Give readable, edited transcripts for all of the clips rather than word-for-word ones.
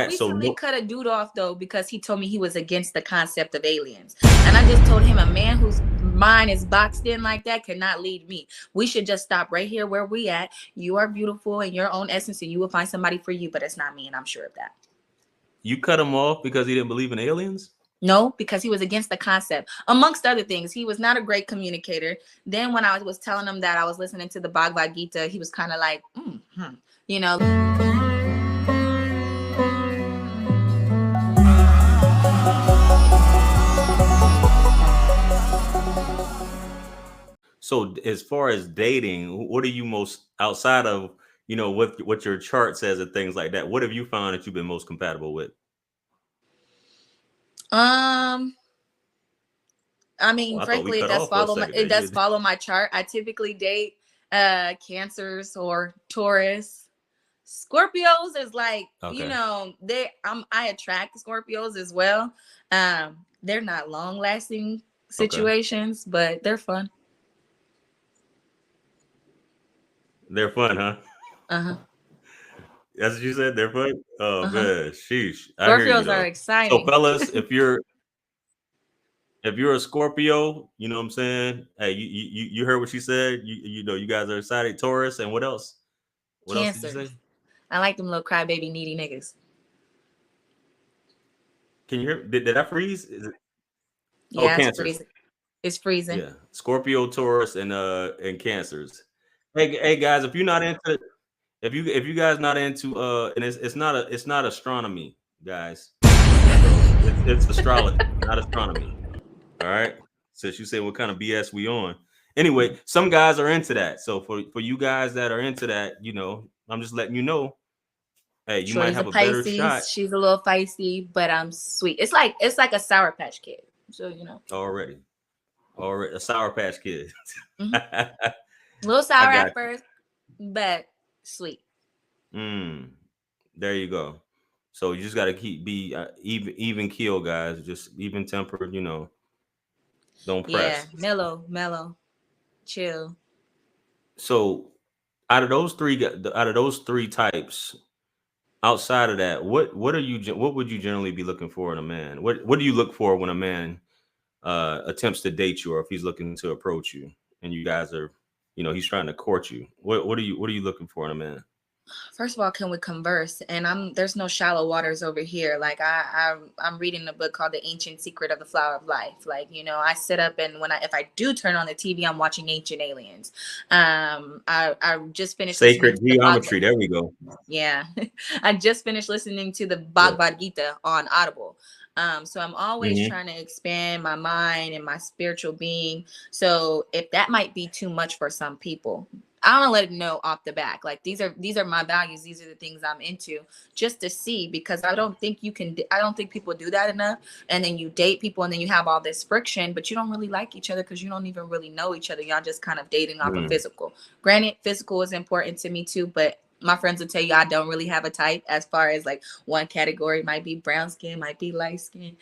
recently cut a dude off though because he told me he was against the concept of aliens, and I just told him a man whose mind is boxed in like that cannot lead me. We should just stop right here where we at. You are beautiful in your own essence, and you will find somebody for you, but it's not me, and I'm sure of that. You cut him off because he didn't believe in aliens? No, because he was against the concept, amongst other things. He was not a great communicator. Then when I was telling him that I was listening to the Bhagavad Gita, he was kind of like, you know. So as far as dating, what are you most outside of, what your chart says and things like that? What have you found that you've been most compatible with? I mean, I thought we frankly, cut off for a second there. It does follow my chart. I typically date Cancers or Taurus. Scorpios is like, Okay. I attract Scorpios as well. They're not long lasting situations, but they're fun. They're fun, huh? Uh-huh. That's what you said. They're fun. Oh man, sheesh. I hear you Scorpios are though. So exciting. fellas, if you're a Scorpio, you know what I'm saying? Hey, you heard what she said. You guys are excited. Taurus, and what else? What else did you Cancers. say? I like them little crybaby needy niggas. Can you hear? Did I freeze? Is it? Oh, Yeah, it's Cancers. freezing. It's freezing. Yeah, Scorpio, Taurus, and Cancers. Hey guys, if you guys not into and it's not astronomy, guys. It's astrology, not astronomy. All right. Since you say what kind of BS we on. Anyway, some guys are into that. So for you guys that are into that, I'm just letting you know, hey, you might Shorty's a have a better shot Pisces. She's a little feisty, but I'm sweet. It's like a Sour Patch Kid. So already. Already a Sour Patch Kid. a little sour at first, but sweet. There you go. So you just got to be even keel, guys. Just even tempered, don't press. Yeah, mellow, chill. So out of those three types, outside of that, what would you generally be looking for in a man? What do you look for when a man attempts to date you, or if he's looking to approach you and you guys are, he's trying to court you? What are you looking for in a man? First of all, can we converse? And there's no shallow waters over here. Like I'm reading a book called The Ancient Secret of the Flower of Life. Like, I sit up and if I do turn on the TV, I'm watching Ancient Aliens. I just finished Sacred Geometry. There we go. Yeah. I just finished listening to the Bhagavad Gita on Audible. So I'm always trying to expand my mind and my spiritual being. So if that might be too much for some people, I want to let it know off the back. Like these are my values. These are the things I'm into, just to see, because I don't think people do that enough. And then you date people and then you have all this friction, but you don't really like each other because you don't even really know each other. Y'all just kind of dating off of physical. Granted, physical is important to me too, but my friends will tell you I don't really have a type, as far as like one category might be brown skin, might be light skin.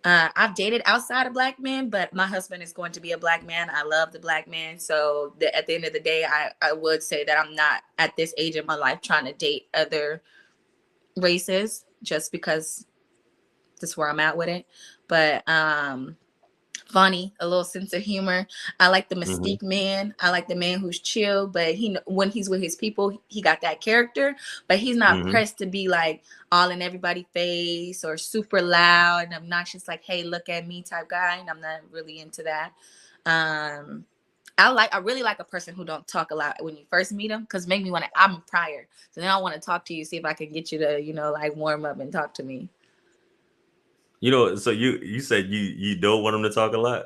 I've dated outside of black men, but my husband is going to be a black man. I love the black man. So at the end of the day, I would say that I'm not at this age of my life trying to date other races, just because that's where I'm at with it. But funny, a little sense of humor. I like the mystique man. I like the man who's chill, but when he's with his people, he got that character, but he's not pressed to be like all in everybody's face or super loud and obnoxious, like, hey, look at me type guy. And I'm not really into that. I really like a person who don't talk a lot when you first meet them, because make me want to, I'm a prior. So then I want to talk to you, see if I can get you to, like warm up and talk to me. So you said you don't want them to talk a lot?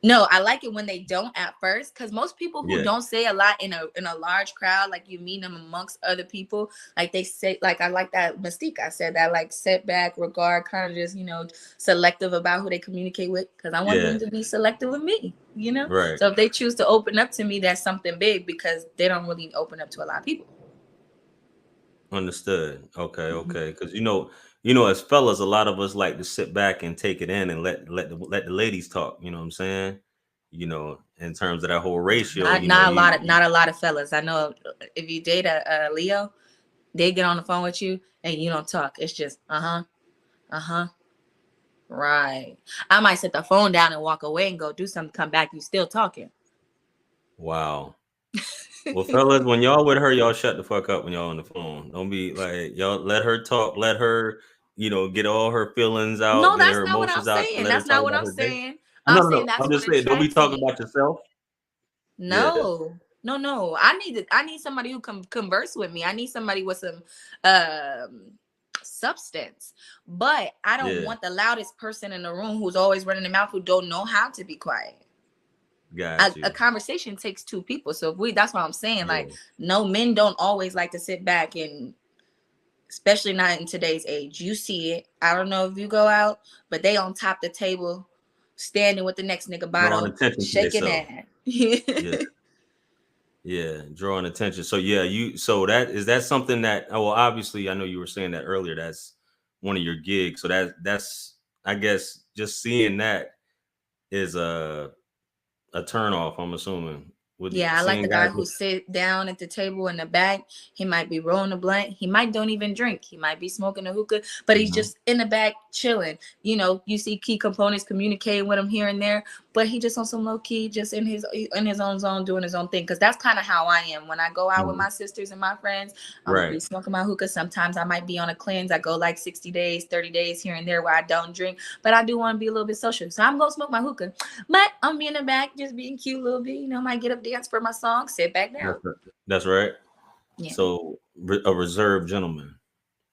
No, I like it when they don't at first, because most people who don't say a lot in a large crowd, like you meet them amongst other people, like they say, like I like that mystique. I said that, like setback, regard, kind of just selective about who they communicate with, because I want them to be selective with me. Right. So if they choose to open up to me, that's something big, because they don't really open up to a lot of people. Understood. Okay. Because as fellas, a lot of us like to sit back and take it in and let the ladies talk. You know what I'm saying? In terms of that whole ratio. Not a lot of fellas. I know if you date a Leo, They get on the phone with you and you don't talk. It's just right. I might set the phone down and walk away and go do something. Come back, you still talking. Wow. Well, fellas, when y'all with her, y'all shut the fuck up when y'all on the phone. Don't be like, y'all let her talk. Let her, get all her feelings out, No, get that's her not what I'm emotions out. saying. Let her That's talk not what about I'm her day. saying. No, I'm no, saying no. that's I'm what just saying, don't be attracts talking me. about yourself. No, no. I need somebody who can converse with me. I need somebody with some substance. But I don't want the loudest person in the room who's always running their mouth, who don't know how to be quiet. Got you. A conversation takes two people. So that's what I'm saying. Like, no, men don't always like to sit back, and especially not in today's age. You see it. I don't know if you go out, but they on top of the table, standing with the next nigga Drawing bottle, attention to shaking themselves. that. Yeah, drawing attention. So is that something that, well, obviously I know you were saying that earlier, that's one of your gigs. So that's I guess just seeing that is a turn off, I'm assuming. Yeah, I like the guy who sit down at the table in the back. He might be rolling a blunt. He might don't even drink. He might be smoking a hookah, but he's just in the back chilling. You see key components communicating with him here and there, but he just on some low key, just in his own zone, doing his own thing. Because that's kind of how I am when I go out with my sisters and my friends. I'm gonna be smoking my hookah. Sometimes I might be on a cleanse. I go like 60 days, 30 days here and there where I don't drink, but I do want to be a little bit social. So I'm gonna smoke my hookah, but I'm be in the back just being cute a little bit. Might get up dance for my song, sit back down. That's right. Yeah. So a reserved gentleman.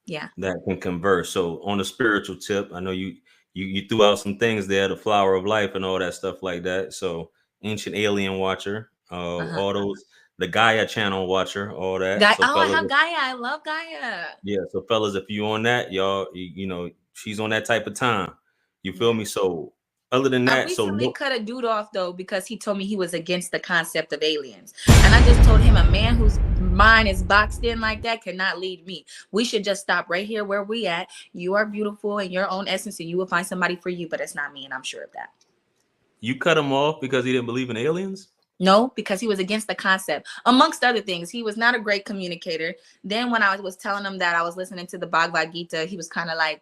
Yeah. That can converse. So on a spiritual tip, I know you threw out some things there, the flower of life and all that stuff like that. So ancient alien watcher, all those, the Gaia channel watcher, all that. So fellas, I have Gaia. I love Gaia. Yeah. So fellas, if you on that, y'all, she's on that type of time. You feel me? So other than that, I recently cut a dude off though because he told me he was against the concept of aliens, and I just told him a man whose mind is boxed in like that cannot lead me. We should just stop right here where we at. You are beautiful in your own essence, and you will find somebody for you, but it's not me, and I'm sure of that. You cut him off because he didn't believe in aliens? No, because he was against the concept. Amongst other things, he was not a great communicator. Then when I was telling him that I was listening to the Bhagavad Gita, he was kind of like,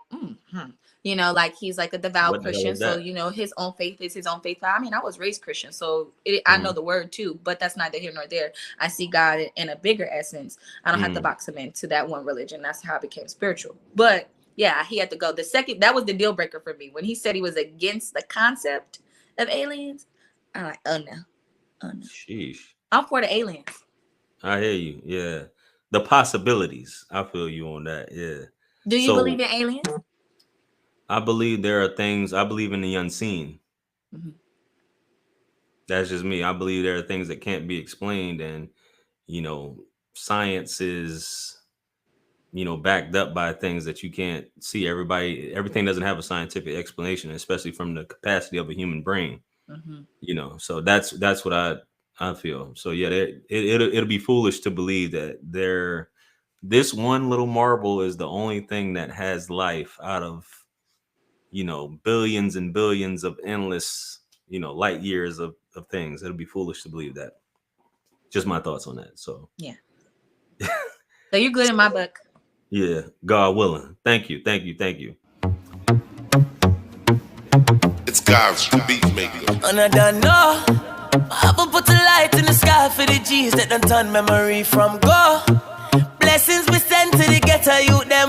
like he's like a devout Christian. So, his own faith is his own faith. I mean, I was raised Christian, so I know the word too, but that's neither here nor there. I see God in a bigger essence. I don't have to box him into that one religion. That's how I became spiritual. But yeah, he had to go. That was the deal breaker for me. When he said he was against the concept of aliens, I'm like, oh no. Oh, no. Sheesh. I'm for the aliens. I hear you. Yeah. The possibilities. I feel you on that. Yeah. Do you believe in aliens? I believe there are things. I believe in the unseen. Mm-hmm. That's just me. I believe there are things that can't be explained. And, science is, backed up by things that you can't see. Everything doesn't have a scientific explanation, especially from the capacity of a human brain. Mm-hmm. So that's what I feel. So yeah, it'll be foolish to believe that this one little marble is the only thing that has life out of billions and billions of endless light years of things. It'll be foolish to believe that. Just my thoughts on that. So yeah. So you're good in my book. Yeah, God willing. Thank you. It's God's beat maker. And I don't know. I will put a light in the sky for the G's that done turn memory from go. Blessings we send to the ghetto youth them.